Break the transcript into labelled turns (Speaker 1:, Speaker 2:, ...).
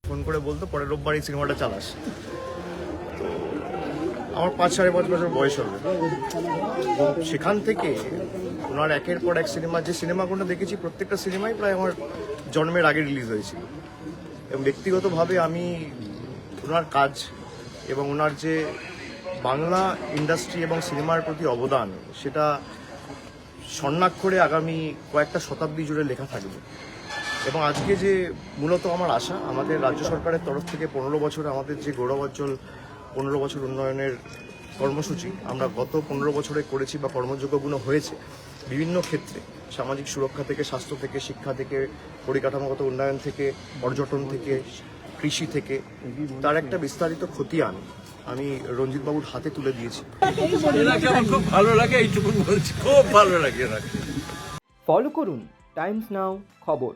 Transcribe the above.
Speaker 1: Phone করে বলতো পরের রোববার এই সিনেমাটা চালাস। তো আমার 5-5.5 বছর বয়স হবে। সেখান থেকে ওনার একের পর এক সিনেমা, যে সিনেমাগুলো দেখেছি প্রত্যেকটা সিনেমাই প্রায় আমার জন্মের আগে রিলিজ হয়েছিল। এবং ব্যক্তিগতভাবে আমি ওনার কাজ এবং ওনার যে বাংলা ইন্ডাস্ট্রি এবং সিনেমার প্রতি অবদান, সেটা স্বর্ণাক্ষরে আগামী কয়েকটা শতাব্দী জুড়ে লেখা থাকবে। এবং আজকে যে মূলত আমার আশা, আমাদের রাজ্য সরকারের তরফ থেকে 15 বছরে আমাদের যে গৌরবোজ্জ্বল 15 বছর উন্নয়নের কর্মসূচি আমরা গত 15 বছরে করেছি বা কর্মযোগ্যগুলো হয়েছে বিভিন্ন ক্ষেত্রে, সামাজিক সুরক্ষা থেকে, স্বাস্থ্য থেকে, শিক্ষা থেকে, পরিকাঠামোগত উন্নয়ন থেকে, পর্যটন থেকে, কৃষি থেকে, তার একটা বিস্তারিত খতিয়ান আমি রঞ্জিত বাবুর হাতে তুলে দিয়েছি।
Speaker 2: এনাকে আমার খুব ভালো লাগে, এইটুকু বলছি, খুব ভালো লাগে এনাকে।
Speaker 3: ফলো করুন টাইমস নাও খবর।